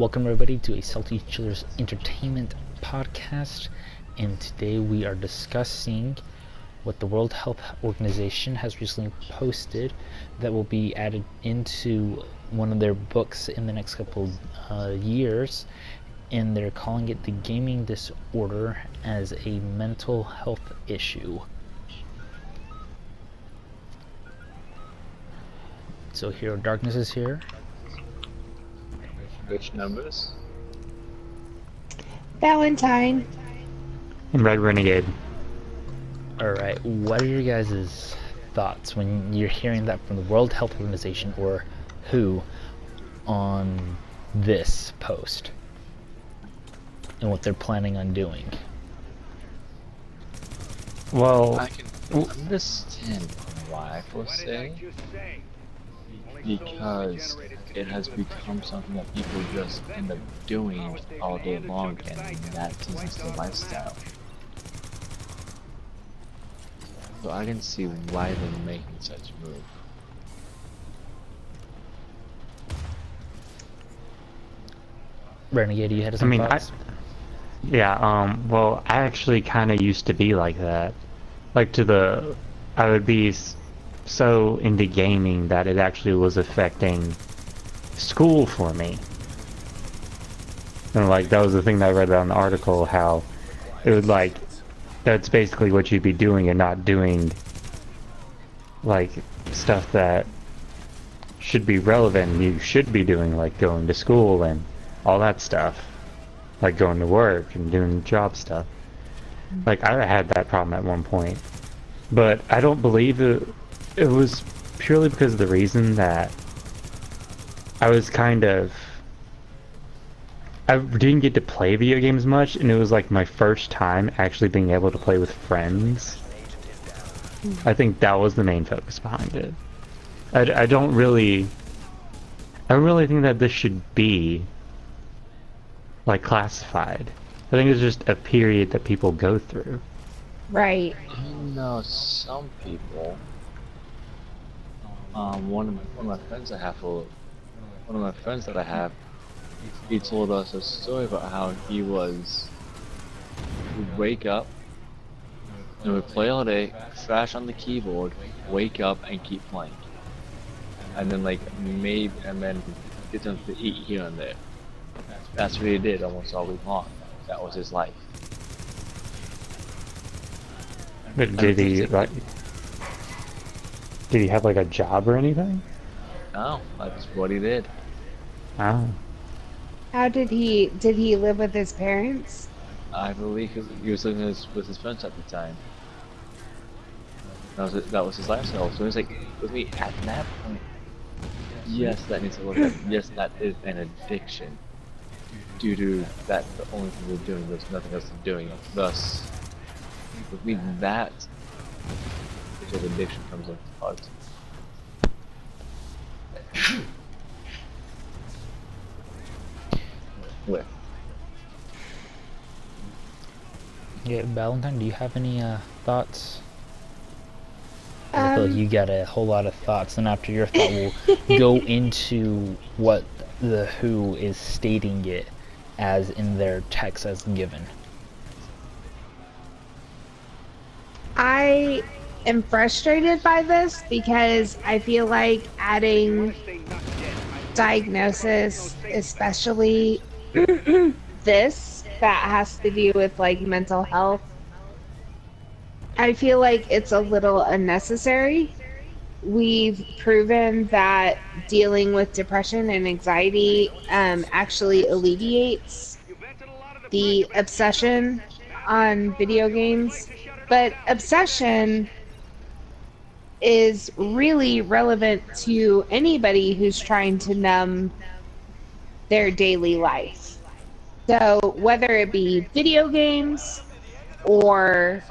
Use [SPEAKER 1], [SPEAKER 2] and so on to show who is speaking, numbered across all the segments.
[SPEAKER 1] Welcome everybody to a Salty Chillers Entertainment podcast, and today we are discussing what the World Health Organization has recently posted that will be added into one of their books in the next couple years, and they're calling it the gaming disorder as a mental health issue. So Hero Darkness is here.
[SPEAKER 2] Which numbers?
[SPEAKER 3] Valentine.
[SPEAKER 4] And Red Renegade.
[SPEAKER 1] Alright, what are your guys' thoughts when you're hearing that from the World Health Organization or WHO on this post and what they're planning on doing?
[SPEAKER 4] Well,
[SPEAKER 2] I can understand why per se, because it has become something that people just end up doing all day long, and that is the lifestyle. So I can see why they're making such a move.
[SPEAKER 1] Renegade, you had some thoughts?
[SPEAKER 4] well, I actually kind of used to be like that. I would be so into gaming that it actually was affecting school for me. And that was the thing that I read about in the article, how it would that's basically what you'd be doing and not doing stuff that should be relevant and you should be doing, like going to school and all that stuff, like going to work and doing job stuff. I had that problem at one point, but I don't believe it was purely because of the reason that I didn't get to play video games much, and it was like my first time actually being able to play with friends. I think that was the main focus behind it. I don't really think that this should be classified. I think it's just a period that people go through.
[SPEAKER 3] Right.
[SPEAKER 2] I know some people. One of my friends that I have, he told us a story about how he would wake up and would play all day, crash on the keyboard, wake up and keep playing, and then get something to eat here and there. That's what he did almost all week long. That was his life.
[SPEAKER 4] But did he have a job or anything?
[SPEAKER 2] No, that's what he did.
[SPEAKER 4] Oh.
[SPEAKER 3] How did he live with his parents?
[SPEAKER 2] I believe he was living with his friends at the time. That was his lifestyle. So he's like, with me at that point, yes, that needs to look at. Yes, that is an addiction. Due to that, the only thing we're doing, there's nothing else to doing. Thus, with me, that is where addiction comes into part. With.
[SPEAKER 1] Yeah, Valentine, do you have any thoughts? I feel like you got a whole lot of thoughts, and after your thought, we'll go into what the WHO is stating it as in their text as given.
[SPEAKER 3] I am frustrated by this because I feel like adding diagnosis, especially this that has to do with mental health, I feel like it's a little unnecessary. We've proven that dealing with depression and anxiety actually alleviates the obsession on video games, but obsession is really relevant to anybody who's trying to numb their daily life. So whether it be video games or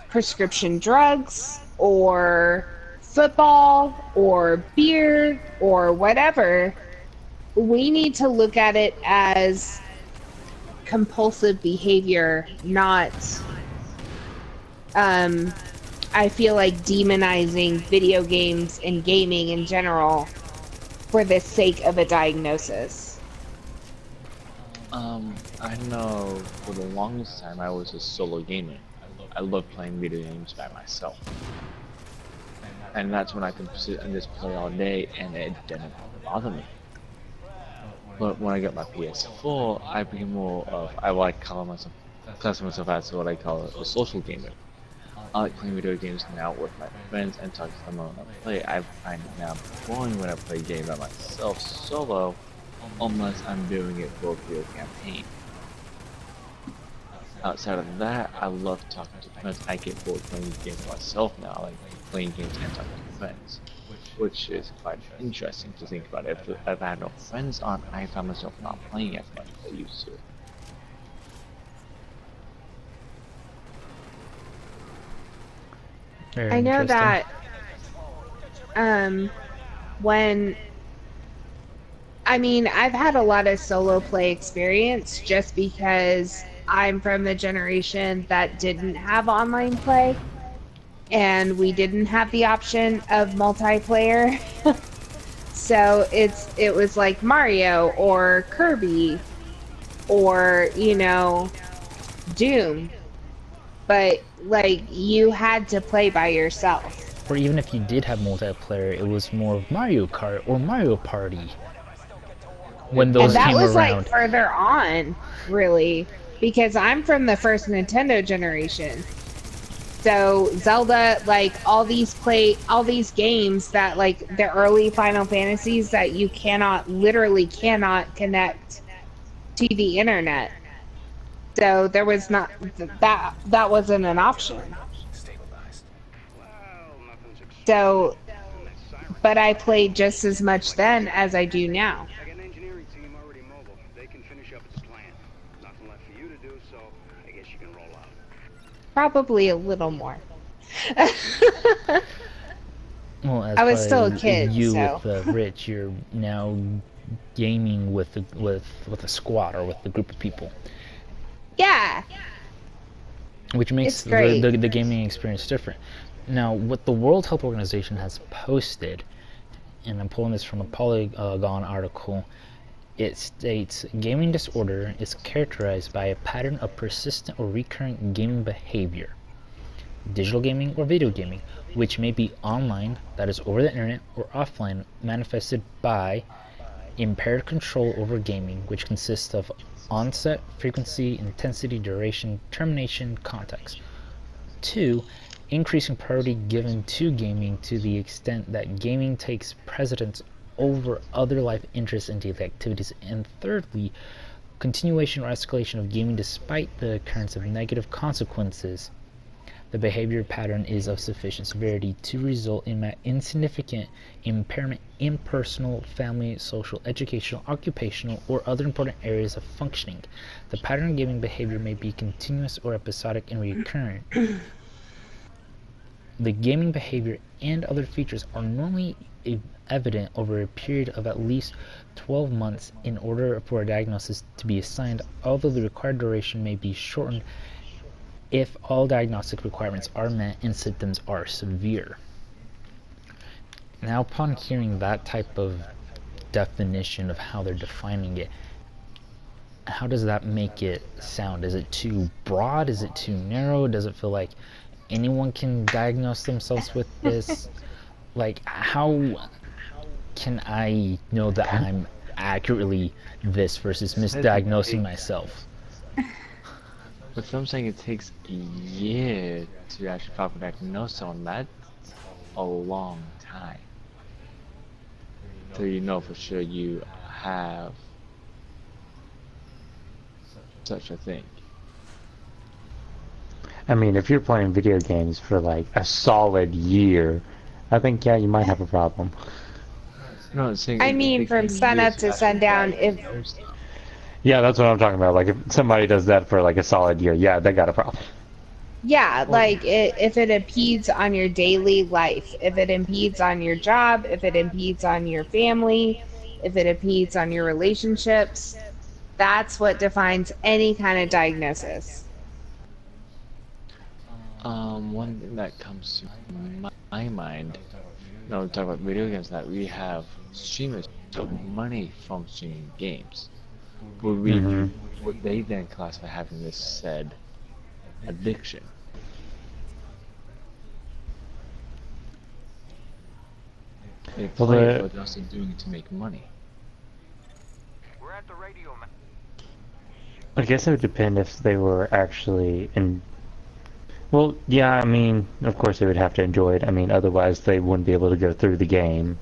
[SPEAKER 3] prescription drugs or football or beer or whatever, we need to look at it as compulsive behavior, not I feel like demonizing video games and gaming in general for the sake of a diagnosis.
[SPEAKER 2] I know for the longest time I was a solo gamer. I love playing video games by myself. And that's when I could sit and just play all day and it didn't bother me. But when I got my PS4, I became more of, I like class myself as what I call a social gamer. I like playing video games and out with my friends and talk to them when I play. I find it now boring when I play games by myself solo, unless I'm doing it for a real campaign. Outside of that, I love talking to friends. I get bored playing games myself now. I like playing games and talking to friends, which is quite interesting to think about. If I had no friends on, I found myself not playing as much as I used to.
[SPEAKER 1] Very
[SPEAKER 3] I know
[SPEAKER 1] interesting.
[SPEAKER 3] that when I mean, I've had a lot of solo play experience just because I'm from the generation that didn't have online play and we didn't have the option of multiplayer. So it was like Mario or Kirby or, Doom. But like you had to play by yourself.
[SPEAKER 1] Or even if you did have multiplayer, it was more of Mario Kart or Mario Party when
[SPEAKER 3] And
[SPEAKER 1] those
[SPEAKER 3] that
[SPEAKER 1] came
[SPEAKER 3] was like
[SPEAKER 1] around.
[SPEAKER 3] further on, really, because I'm from the first Nintendo generation. So Zelda, like all these games that like the early Final Fantasies that you literally cannot connect to the internet. So there was not that wasn't an option. So, but I played just as much then as I do now.
[SPEAKER 5] I got an engineering team already mobile. They can finish up at the plant. Nothing left for you to do, so I guess you can roll out.
[SPEAKER 3] Probably a little more.
[SPEAKER 1] Well, as
[SPEAKER 3] I was still a
[SPEAKER 1] probably
[SPEAKER 3] kid,
[SPEAKER 1] you
[SPEAKER 3] so.
[SPEAKER 1] with Rich, you're now gaming with a squad or with a group of people,
[SPEAKER 3] Yeah,
[SPEAKER 1] which makes
[SPEAKER 3] It's great.
[SPEAKER 1] the gaming experience different. Now, what the World Health Organization has posted, and I'm pulling this from a Polygon article, it states gaming disorder is characterized by a pattern of persistent or recurrent gaming behavior, digital gaming or video gaming, which may be online, that is over the internet, or offline, manifested by impaired control over gaming, which consists of onset, frequency, intensity, duration, termination, context. 2. Increasing priority given to gaming to the extent that gaming takes precedence over other life interests and daily activities. And thirdly, continuation or escalation of gaming despite the occurrence of negative consequences. The behavior pattern is of sufficient severity to result in insignificant impairment in personal, family, social, educational, occupational, or other important areas of functioning. The pattern of gaming behavior may be continuous or episodic and recurrent. The gaming behavior and other features are normally evident over a period of at least 12 months in order for a diagnosis to be assigned, although the required duration may be shortened if all diagnostic requirements are met and symptoms are severe. Now, upon hearing that type of definition of how they're defining it, how does that make it sound? Is it too broad? Is it too narrow? Does it feel like anyone can diagnose themselves with this? Like, how can I know that I'm accurately this versus misdiagnosing myself?
[SPEAKER 2] But some saying it takes a year to actually properly diagnose someone, that's a long time. So you know for sure you have such a thing.
[SPEAKER 4] I mean, if you're playing video games for like a solid year, I think, yeah, you might have a problem.
[SPEAKER 2] No, I'm saying
[SPEAKER 3] I
[SPEAKER 2] it
[SPEAKER 3] mean
[SPEAKER 2] takes
[SPEAKER 3] from
[SPEAKER 2] a
[SPEAKER 3] sun
[SPEAKER 2] year
[SPEAKER 3] up to
[SPEAKER 2] actually
[SPEAKER 3] sundown. If
[SPEAKER 2] diagnose them.
[SPEAKER 4] Yeah, that's what I'm talking about. Like, if somebody does that for like a solid year, yeah, they got a problem.
[SPEAKER 3] Yeah, like if it impedes on your daily life, if it impedes on your job, if it impedes on your family, if it impedes on your relationships, that's what defines any kind of diagnosis.
[SPEAKER 2] One thing that comes to my mind, no, talk about video games, that we have streamers make money from streaming games. would we
[SPEAKER 4] Mhm.
[SPEAKER 2] would they then classify having this said addiction? They
[SPEAKER 4] Well,
[SPEAKER 2] play it,
[SPEAKER 4] the
[SPEAKER 2] but they're also doing it to make money.
[SPEAKER 5] We're at the radio, man.
[SPEAKER 4] I guess it would depend if they were actually in. Well, yeah, I mean, of course they would have to enjoy it. I mean, otherwise they wouldn't be able to go through the game.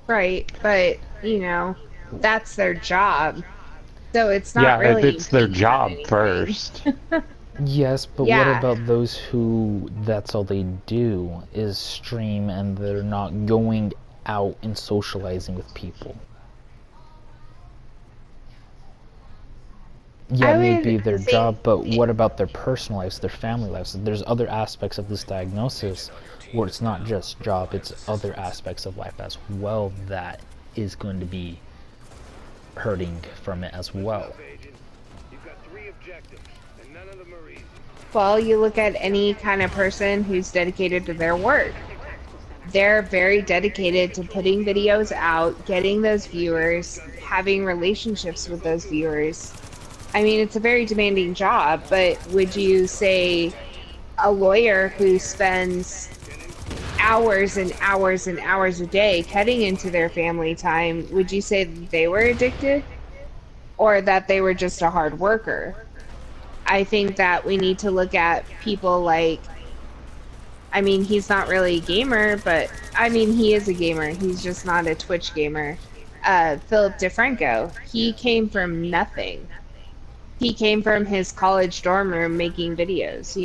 [SPEAKER 3] Right, but that's their job. So it's not
[SPEAKER 4] Yeah,
[SPEAKER 3] really
[SPEAKER 4] it's their
[SPEAKER 3] engaging in
[SPEAKER 4] job
[SPEAKER 3] anything.
[SPEAKER 4] first.
[SPEAKER 1] Yes, but what
[SPEAKER 3] Yeah.
[SPEAKER 1] about those who that's all they do is stream and they're not going out and socializing with people? Yeah,
[SPEAKER 3] I
[SPEAKER 1] it may
[SPEAKER 3] would
[SPEAKER 1] be their
[SPEAKER 3] say
[SPEAKER 1] job, but what about their personal lives, their family lives? There's other aspects of this diagnosis where it's not just job, it's other aspects of life as well that is going to be hurting from it as well.
[SPEAKER 5] Agent, you've got 3 objectives, and none of them are easy.
[SPEAKER 3] well, you look at any kind of person who's dedicated to their work. They're very dedicated to putting videos out, getting those viewers, having relationships with those viewers. I mean, it's a very demanding job, but would you say a lawyer who spends hours and hours and hours a day cutting into their family time, would you say that they were addicted or that they were just a hard worker? I think that we need to look at people like, I mean, he's not really a gamer, but I mean, he is a gamer. He's just not a Twitch gamer. Philip DeFranco, he came from nothing. He came from his college dorm room making videos,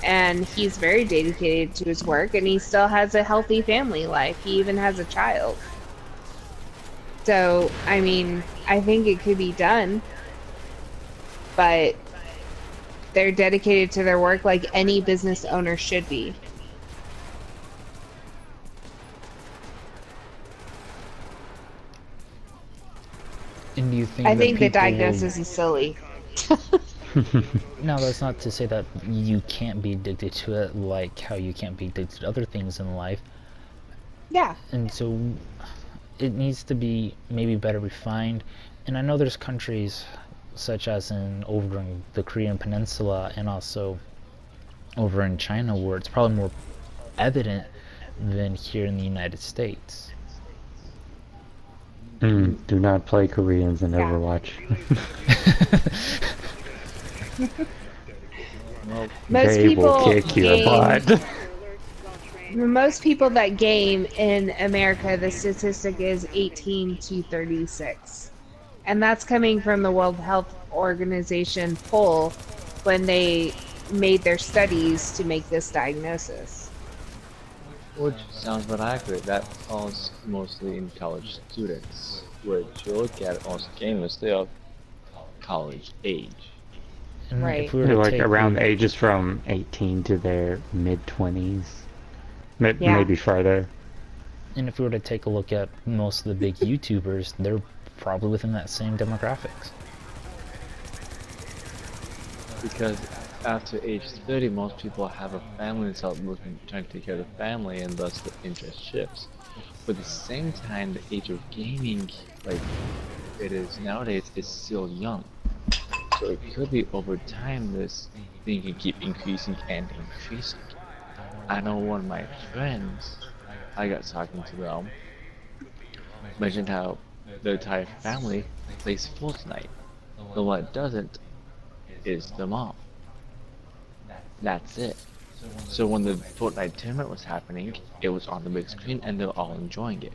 [SPEAKER 3] and he's very dedicated to his work, and he still has a healthy family life. He even has a child. So, I mean, I think it could be done, but they're dedicated to their work like any business owner should be.
[SPEAKER 1] And do you think
[SPEAKER 3] I
[SPEAKER 1] that
[SPEAKER 3] think the
[SPEAKER 1] people will-
[SPEAKER 3] diagnosis is silly.
[SPEAKER 1] No, that's not to say that you can't be addicted to it like how you can't be addicted to other things in life.
[SPEAKER 3] Yeah.
[SPEAKER 1] And so it needs to be maybe better refined. And I know there's countries such as over in the Korean Peninsula and also over in China where it's probably more evident than here in the United States.
[SPEAKER 4] Do not play Koreans in
[SPEAKER 3] Yeah.
[SPEAKER 4] Overwatch.
[SPEAKER 2] Well,
[SPEAKER 3] Most
[SPEAKER 4] They
[SPEAKER 3] people
[SPEAKER 4] will kick your
[SPEAKER 3] game-
[SPEAKER 4] butt.
[SPEAKER 3] Most people that game in America, the statistic is 18 to 36. And that's coming from the World Health Organization poll when they made their studies to make this diagnosis.
[SPEAKER 2] which sounds about accurate. That falls mostly in college students, which you look at most gamers, they are college age.
[SPEAKER 1] And
[SPEAKER 3] Right.
[SPEAKER 1] if we were
[SPEAKER 4] They're
[SPEAKER 1] to
[SPEAKER 4] like
[SPEAKER 1] take
[SPEAKER 4] around
[SPEAKER 1] the-
[SPEAKER 4] ages from 18 to their mid-20s.
[SPEAKER 3] Yeah.
[SPEAKER 4] Maybe farther.
[SPEAKER 1] And if we were to take a look at most of the big YouTubers, they're probably within that same demographics.
[SPEAKER 2] Because after age 30, most people have a family and start trying to take care of the family, and thus the interest shifts. But at the same time, the age of gaming, like it is nowadays, is still young. So it could be over time this thing can keep increasing and increasing. I know one of my friends, I got talking to them, mentioned how the entire family plays Fortnite. The one that doesn't is the mom. That's it. So when the Fortnite tournament was happening, it was on the big screen and they're all enjoying it.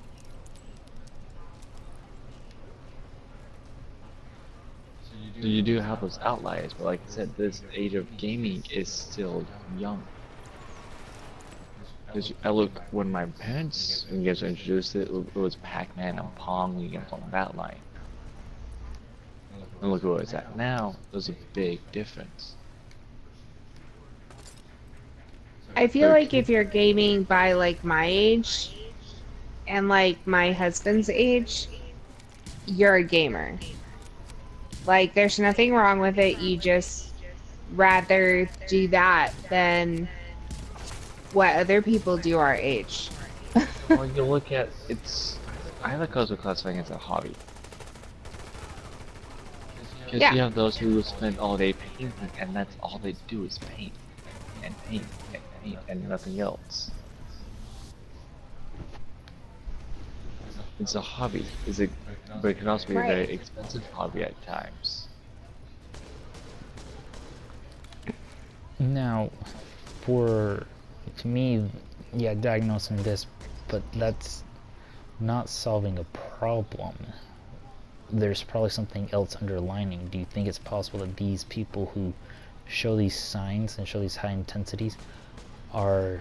[SPEAKER 2] So you do have those outliers, but like I said, this age of gaming is still young. Because I look, when my parents, when games were introduced, it was Pac-Man and Pong, you get on that line. And look at where it's at now, there's a big difference.
[SPEAKER 3] I feel like if you're gaming by like my age and like my husband's age, you're a gamer. Like there's nothing wrong with it. You just rather do that than what other people do our age.
[SPEAKER 2] Well, you look at, it's, I have a close with classifying as a hobby. Because
[SPEAKER 3] Yeah.
[SPEAKER 2] you have those who spend all day painting, and that's all they do is paint, and paint, and paint, and nothing else. It's a hobby, but it can also be a very
[SPEAKER 3] Right.
[SPEAKER 2] expensive hobby at times.
[SPEAKER 1] Now, to me, yeah, diagnosing this, but that's not solving a problem. There's probably something else underlining. Do you think it's possible that these people who show these signs and show these high intensities are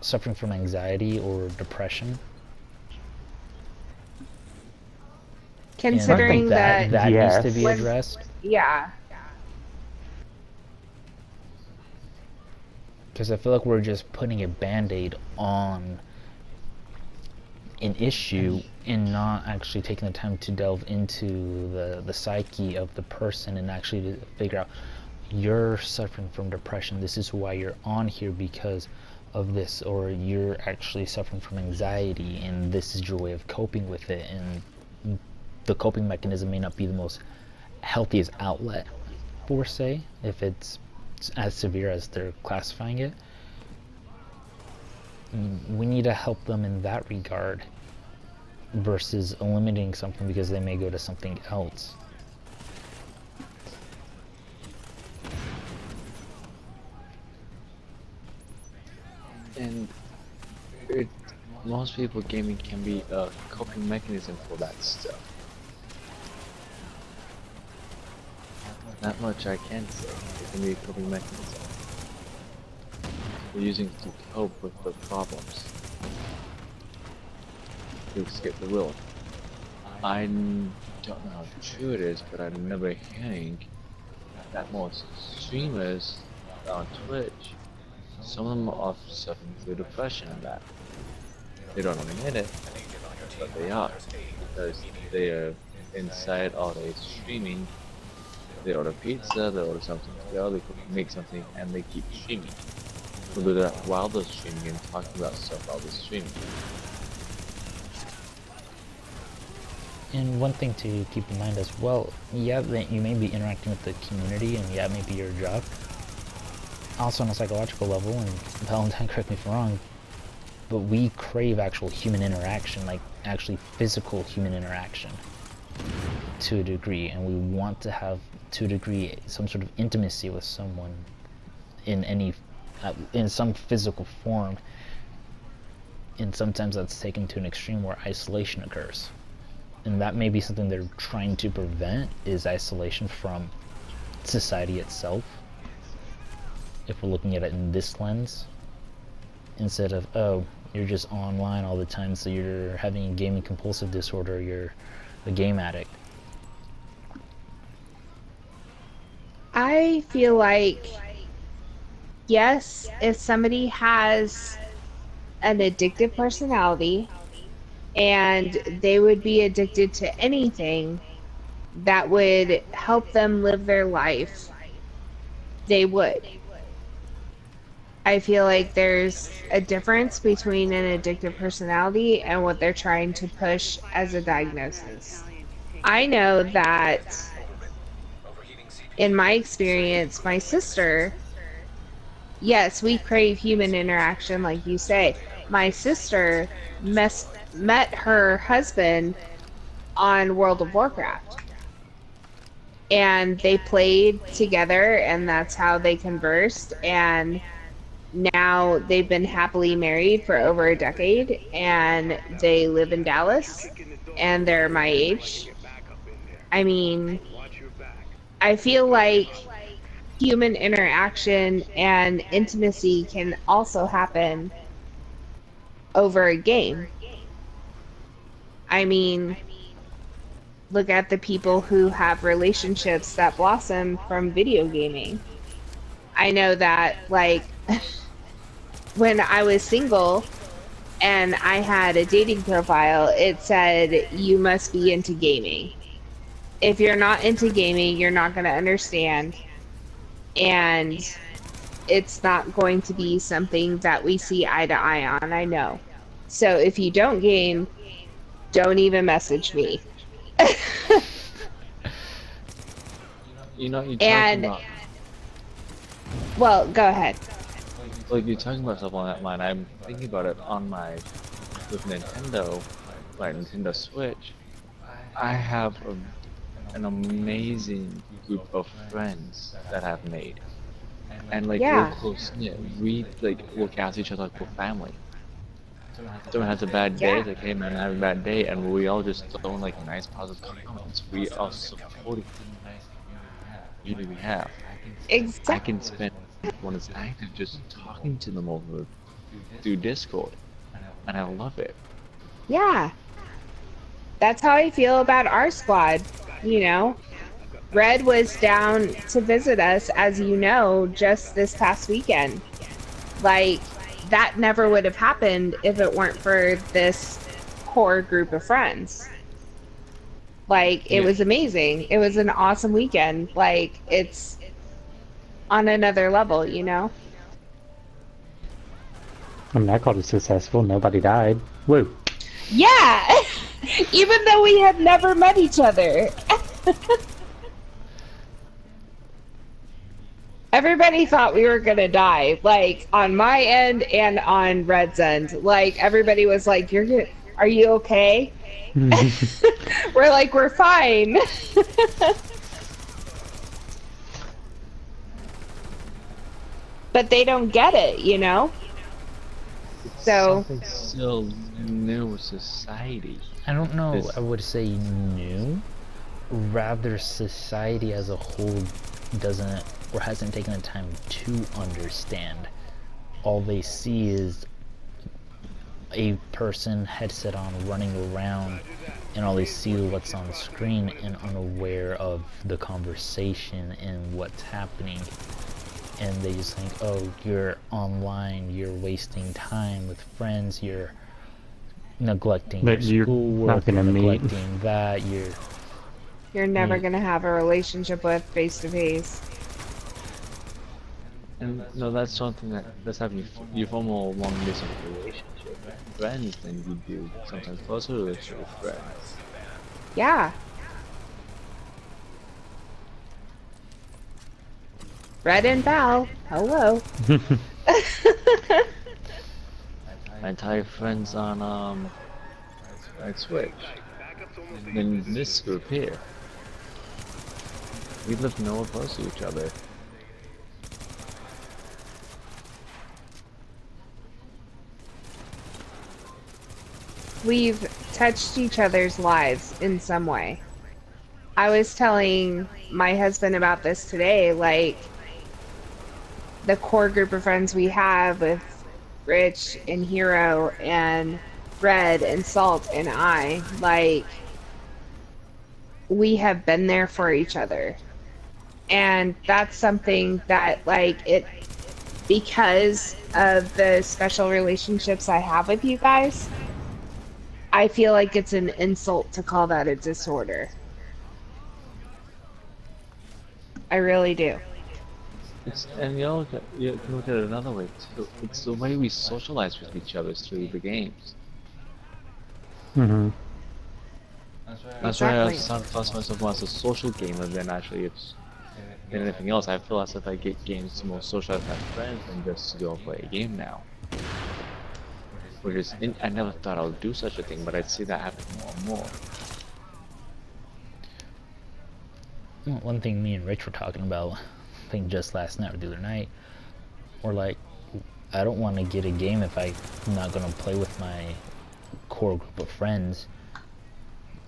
[SPEAKER 1] suffering from anxiety or depression?
[SPEAKER 3] Considering
[SPEAKER 1] and
[SPEAKER 3] that,
[SPEAKER 1] that needs to
[SPEAKER 4] yes.
[SPEAKER 1] be
[SPEAKER 3] when-
[SPEAKER 1] addressed.
[SPEAKER 3] yeah.
[SPEAKER 1] Because I feel like we're just putting a band-aid on an issue and not actually taking the time to delve into the psyche of the person and actually to figure out, you're suffering from depression, this is why you're on here because of this, or you're actually suffering from anxiety and this is your way of coping with it, and the coping mechanism may not be the most healthiest outlet for, say, if it's as severe as they're classifying it. We need to help them in that regard versus eliminating something because they may go to something else.
[SPEAKER 2] And most people gaming can be a coping mechanism for that stuff. That much I can say. It can be a coping mechanism. We're using it to cope with the problems. To escape the will. I don't know how true it is, but I remember hearing that most streamers on Twitch, some of them are suffering through depression and that. They don't admit it, but they are. Because they are inside all day streaming. They order pizza, they order something to go, they make something, and they keep streaming. They'll do that while they're streaming and talking about stuff while they're streaming.
[SPEAKER 1] And one thing to keep in mind as well, yeah, that you may be interacting with the community, and yeah, it may be your job. Also on a psychological level, and Valentine, correct me if I'm wrong, but we crave actual human interaction, like actually physical human interaction to a degree, and we want to have, to a degree, some sort of intimacy with someone in some physical form, and sometimes that's taken to an extreme where isolation occurs. And that may be something they're trying to prevent, is isolation from society itself, if we're looking at it in this lens, instead of, oh, you're just online all the time, so you're having a gaming compulsive disorder, you're a game addict.
[SPEAKER 3] I feel like, yes, if somebody has an addictive personality and they would be addicted to anything that would help them live their life, they would. I feel like there's a difference between an addictive personality and what they're trying to push as a diagnosis. I know that in my experience, my sister, yes, we crave human interaction, like you say. My sister met her husband on World of Warcraft. And they played together, and that's how they conversed. And now they've been happily married for over a decade, and they live in Dallas, and they're my age. I mean, I feel like human interaction and intimacy can also happen over a game. I mean, look at the people who have relationships that blossom from video gaming. I know that, like, when I was single and I had a dating profile, it said, you must be into gaming. If you're not into gaming, you're not going to understand. And it's not going to be something that we see eye to eye on, I know. So if you don't game, Don't even message me.
[SPEAKER 2] You know, you're talking
[SPEAKER 3] And,
[SPEAKER 2] about
[SPEAKER 3] well, go ahead.
[SPEAKER 2] like you're talking about stuff on that line. I'm thinking about it on my with Nintendo, my Nintendo Switch. I have an amazing group of friends that I've made, and like we're
[SPEAKER 3] Yeah.
[SPEAKER 2] close knit. We like look after each other like we're family. Someone has a bad day,
[SPEAKER 3] Yeah.
[SPEAKER 2] it's like, hey man, I have a bad day, and we all just throw in like nice positive comments. We are supporting the community we have. I
[SPEAKER 3] Exactly.
[SPEAKER 2] can spend when it's active just talking to them over through Discord, and I love it.
[SPEAKER 3] Yeah. That's how I feel about our squad. You know, Red was down to visit us, as you know, just this past weekend. Like, that never would have happened if it weren't for this core group of friends. Like, it
[SPEAKER 2] Yeah.
[SPEAKER 3] was amazing. It was an awesome weekend. Like, it's on another level, you know?
[SPEAKER 4] I mean, I called it successful. Nobody died. Woo.
[SPEAKER 3] Yeah! Even though we had never met each other. Everybody thought we were gonna die, like on my end and on Red's end. Like everybody was like, "You're good. Are you okay?" We're like, "We're fine." But they don't get it, you know? So,
[SPEAKER 2] Something still new with society.
[SPEAKER 1] I don't know,
[SPEAKER 2] This-
[SPEAKER 1] I would say new. Rather, society as a whole doesn't or hasn't taken the time to understand. All they see is a person headset on running around, and all they see is what's on screen and unaware of the conversation and what's happening. And they just think, oh, you're online, you're wasting time with friends, you're neglecting
[SPEAKER 4] But
[SPEAKER 1] your
[SPEAKER 4] you're
[SPEAKER 1] schoolwork,
[SPEAKER 4] not gonna
[SPEAKER 1] you're
[SPEAKER 4] meet.
[SPEAKER 1] neglecting that,
[SPEAKER 3] you're never
[SPEAKER 1] Yeah.
[SPEAKER 3] gonna have a relationship with face to face.
[SPEAKER 2] And no, that's something that's happening. You form a long distance relationship with friends than you do sometimes closer relationship with friends.
[SPEAKER 3] Yeah. Red and Val, hello.
[SPEAKER 2] My entire friends on Switch. Then this group here, we live nowhere close to each other.
[SPEAKER 3] We've touched each other's lives in some way. I was telling my husband about this today, like the core group of friends we have with Rich and Hero and Red and Salt and I, like we have been there for each other. And that's something that like it because of the special relationships I have with you guys, I feel like it's an insult to call that a disorder. I really do.
[SPEAKER 2] And you can look at it another way too. It's the way we socialize with each other through the games.
[SPEAKER 4] hmm
[SPEAKER 2] That's why I
[SPEAKER 3] Exactly.
[SPEAKER 2] class myself more as a social gamer than actually than anything else. I feel as if I get games to more socialize with my friends than just to go play a game now. Which is, I never thought I would do such a thing, but I see that happen more and more.
[SPEAKER 1] well, one thing me and Rich were talking about, I think just last night or the other night, we're like, I don't want to get a game if I'm not going to play with my core group of friends,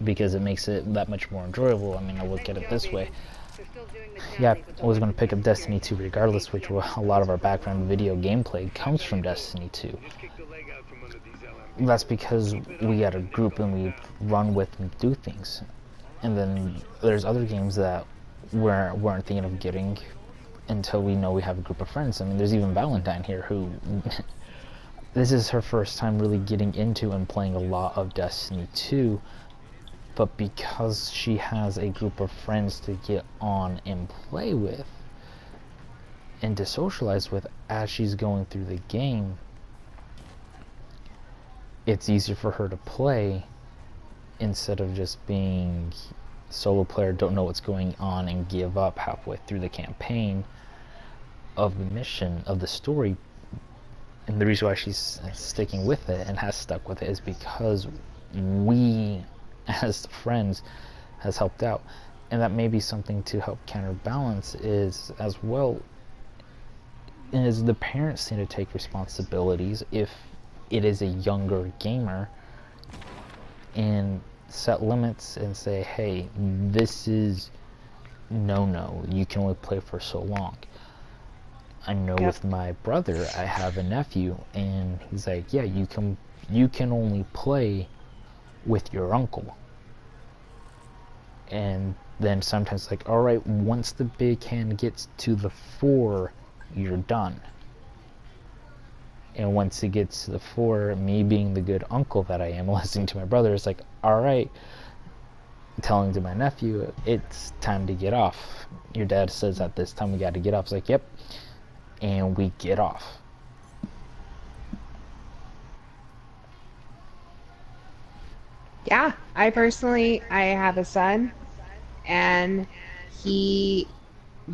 [SPEAKER 1] because it makes it that much more enjoyable. I mean, I look at it this way. Yeah, I was going to pick up Destiny 2 regardless, which a lot of our background video gameplay comes from Destiny 2. That's because we got a group and we run with and do things. And then there's other games that we weren't thinking of getting until we know we have a group of friends. I mean, there's even Valentine here who this is her first time really getting into and playing a lot of Destiny 2, but because she has a group of friends to get on and play with and to socialize with as she's going through the game, it's easier for her to play instead of just being solo player, don't know what's going on, and give up halfway through the campaign of the mission of the story. And the reason why she's sticking with it and has stuck with it is because we as friends has helped out. And that may be something to help counterbalance is as well is the parents need to take responsibilities if it is a younger gamer, and set limits and say, hey, this is no, you can only play for so long. I know with my brother, I have a nephew, and he's like, yeah, you can only play with your uncle. And then sometimes like, all right, once the big hand gets to the 4, you're done. And once it gets to the 4, me being the good uncle that I am, listening to my brother, is like, all right, telling to my nephew, it's time to get off. Your dad says at this time we got to get off. It's like, yep. And we get off.
[SPEAKER 3] Yeah, I have a son, and he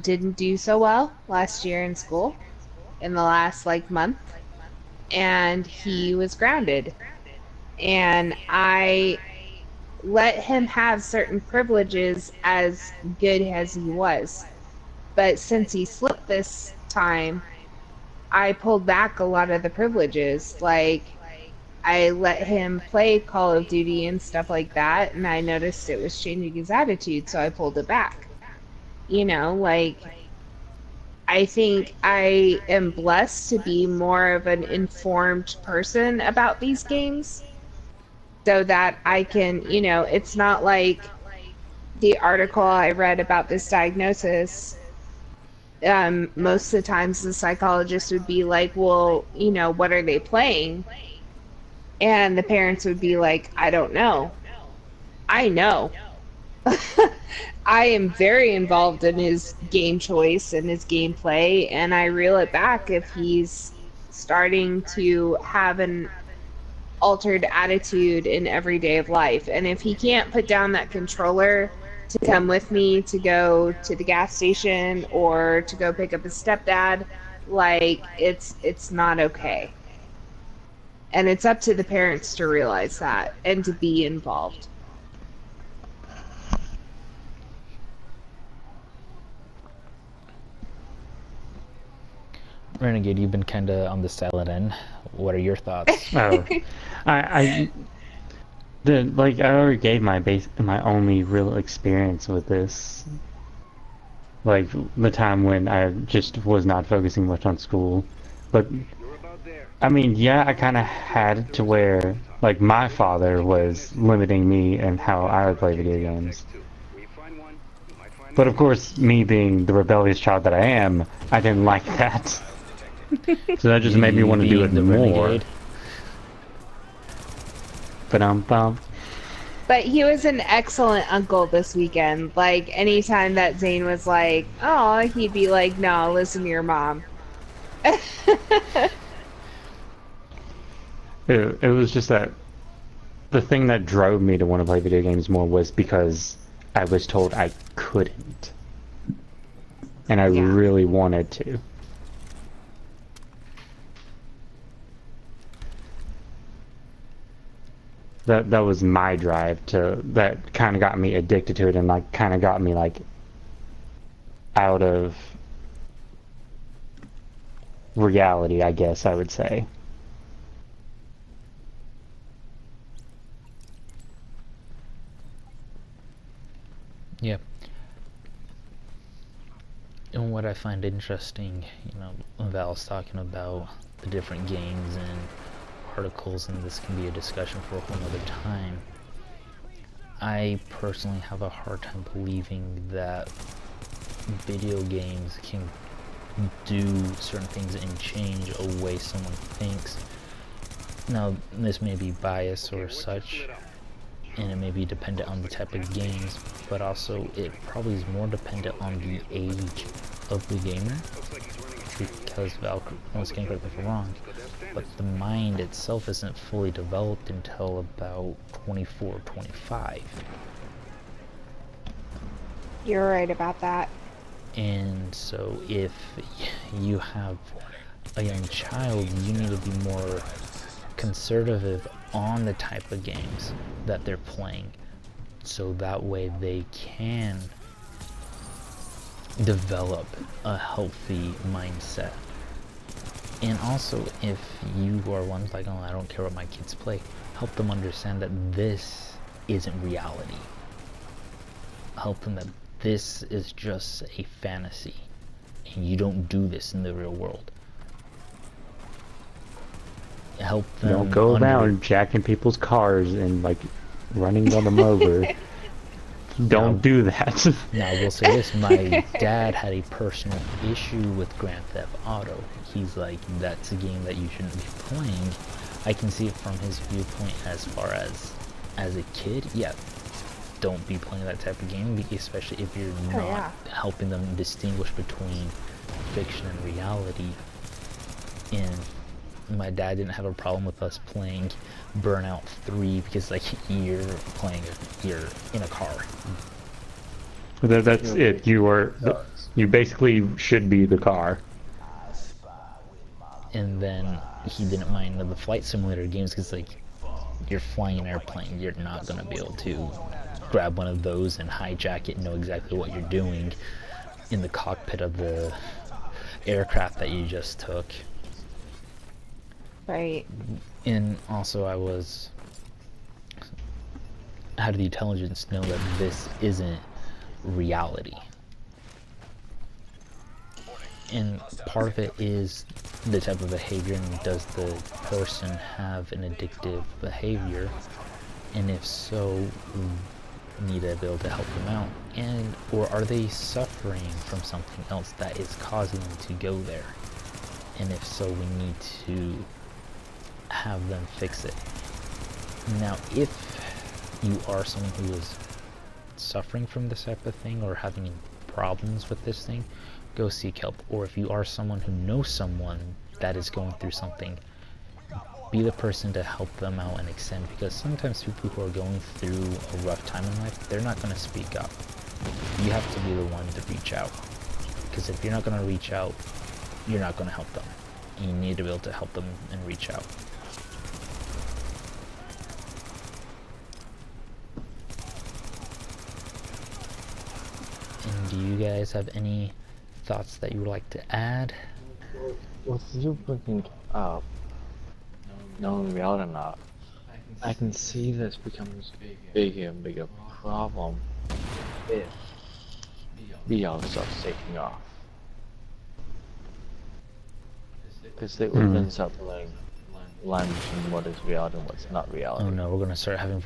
[SPEAKER 3] didn't do so well last year in school, in the last like month, and he was grounded. And I let him have certain privileges as good as he was. But since he slipped this time, I pulled back a lot of the privileges. Like, I let him play Call of Duty and stuff like that, and I noticed it was changing his attitude, so I pulled it back. You know, like, I think I am blessed to be more of an informed person about these games so that I can, you know, it's not like the article I read about this diagnosis. Most of the times the psychologist would be like, well, you know, what are they playing? And the parents would be like, I don't know. I know. I am very involved in his game choice and his gameplay, and I reel it back if he's starting to have an altered attitude in every day of life. And if he can't put down that controller to come with me to go to the gas station or to go pick up his stepdad, like, it's not okay. And it's up to the parents to realize that and to be involved.
[SPEAKER 1] Renegade, you've been kind of on the silent end. What are your thoughts?
[SPEAKER 4] Oh, I already gave my only real experience with this. Like the time when I just was not focusing much on school, but I mean, yeah, I kind of had it to where like my father was limiting me and how I would play video games. But of course, me being the rebellious child that I am, I didn't like that. So that just made me want to do it more.
[SPEAKER 3] But he was an excellent uncle this weekend. Like, anytime that Zane was like, oh, he'd be like, no, listen to your mom.
[SPEAKER 4] It was just that the thing that drove me to want to play video games more was because I was told I couldn't. And I really wanted to. That was my drive that kind of got me addicted to it, and like kind of got me like out of reality, I guess I would say.
[SPEAKER 1] Yeah. And what I find interesting, you know, Val's talking about the different games and articles, and this can be a discussion for a whole other time. I personally have a hard time believing that video games can do certain things and change a way someone thinks. Now, this may be bias or such, and it may be dependent on the type of games, but also it probably is more dependent on the age of the gamer, because Val, once again, correct me if I'm wrong, but the mind itself isn't fully developed until about 24, 25.
[SPEAKER 3] You're right about that.
[SPEAKER 1] And so if you have a young child, you need to be more conservative on the type of games that they're playing, so that way they can develop a healthy mindset. And also, if you are ones like, oh, I don't care what my kids play, help them understand that this isn't reality. Help them that this is just a fantasy, and you don't do this in the real world. Help them.
[SPEAKER 4] Don't go around jacking people's cars and like running them over. Don't do that.
[SPEAKER 1] Now, I will say this, my dad had a personal issue with Grand Theft Auto. He's like, that's a game that you shouldn't be playing. I can see it from his viewpoint as far as a kid, yeah, don't be playing that type of game, especially if you're not helping them distinguish between fiction and reality. And my dad didn't have a problem with us playing Burnout 3 because like you're in a car.
[SPEAKER 4] That's it. You basically should be the car.
[SPEAKER 1] And then he didn't mind the flight simulator games because like you're flying an airplane, you're not gonna be able to grab one of those and hijack it and know exactly what you're doing in the cockpit of the aircraft that you just took.
[SPEAKER 3] Right.
[SPEAKER 1] And also how did the intelligence know that this isn't reality? And part of it is the type of behavior, and does the person have an addictive behavior, and if so, we need to be able to help them out, and or are they suffering from something else that is causing them to go there, and if so, we need to have them fix it. Now, if you are someone who is suffering from this type of thing or having problems with this thing, go seek help. Or if you are someone who knows someone that is going through something, be the person to help them out and extend, because sometimes people who are going through a rough time in life, they're not going to speak up. You have to be the one to reach out, because if you're not going to reach out, you're not going to help them. You need to be able to help them and reach out. And do you guys have any thoughts that you would like to add?
[SPEAKER 2] With you bringing up knowing reality or not, I can see this becomes bigger and bigger problem if VR starts taking off. Because they opens up line between what is reality and what's not reality.
[SPEAKER 1] Oh no, we're gonna start having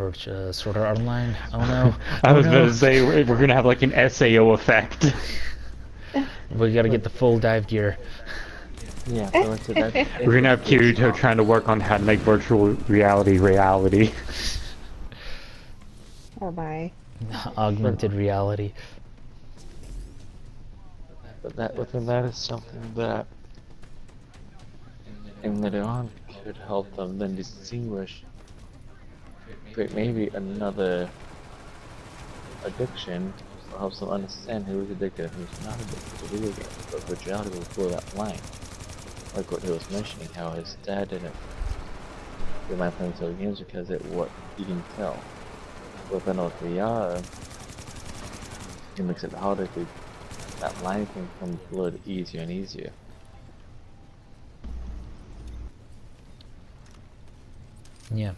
[SPEAKER 1] Sword Art Online. Oh no.
[SPEAKER 4] I was going to say, we're gonna have like an SAO effect.
[SPEAKER 1] We gotta get the full dive gear.
[SPEAKER 2] Yeah, so
[SPEAKER 4] We're gonna have Kirito trying to work on how to make virtual reality.
[SPEAKER 3] Oh my.
[SPEAKER 1] Augmented reality.
[SPEAKER 2] But that is something that, and later on, could help them then distinguish maybe another addiction, or helps them understand who is addicted and who's not addicted to video games. But virtuality will blow that line. Like what he was mentioning, how his dad didn't mind playing video games because what he can tell. But then with VR, it makes it harder to, that line can become blurred easier and easier.
[SPEAKER 1] Yeah.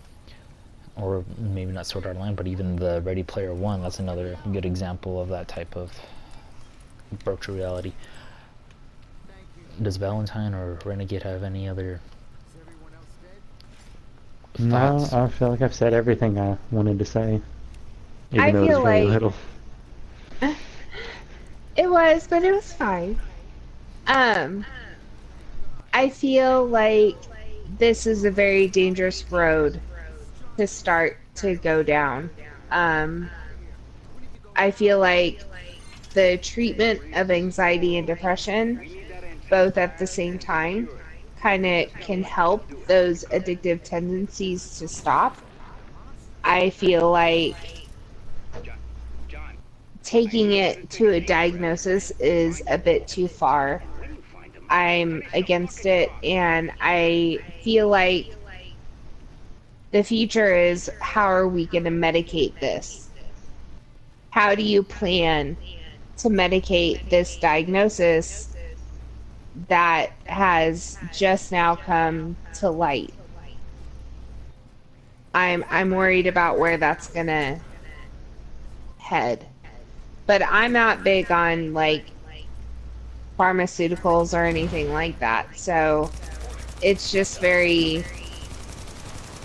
[SPEAKER 1] Or maybe not Sword Art Online, but even the Ready Player One, that's another good example of that type of virtual reality. Does Valentine or Renegade have any other thoughts?
[SPEAKER 4] No, I feel like I've said everything I wanted to say. Even though
[SPEAKER 3] feel
[SPEAKER 4] it's very
[SPEAKER 3] like
[SPEAKER 4] little.
[SPEAKER 3] It was, but it was fine. I feel like this is a very dangerous road to start to go down. I feel like the treatment of anxiety and depression, both at the same time, kind of can help those addictive tendencies to stop. I feel like
[SPEAKER 5] John,
[SPEAKER 3] taking it to a diagnosis is a bit too far. I'm against it, and I feel like the future is, how are we going to medicate this? How do you plan to medicate this diagnosis that has just now come to light? I'm worried about where that's going to head. But I'm not big on like pharmaceuticals or anything like that. So it's just very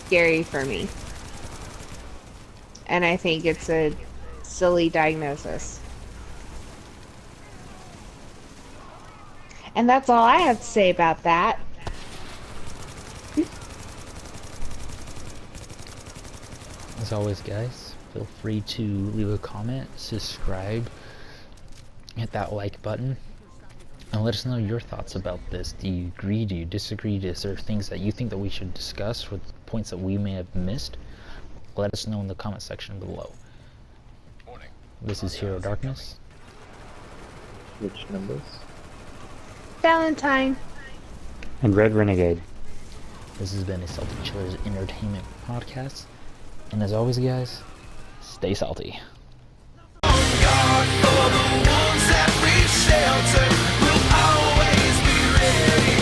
[SPEAKER 3] scary for me. And I think it's a silly diagnosis. And that's all I have to say about that.
[SPEAKER 1] As always, guys, feel free to leave a comment, subscribe, hit that like button, and let us know your thoughts about this. Do you agree? Do you disagree? Is there things that you think that we should discuss, or points that we may have missed? Let us know in the comment section below. This is Hero Darkness.
[SPEAKER 2] Which numbers?
[SPEAKER 3] Valentine.
[SPEAKER 4] And Red Renegade.
[SPEAKER 1] This has been a Salty Chillers Entertainment podcast. And as always, guys, stay salty.
[SPEAKER 6] God for the ones that we shelter will always be ready.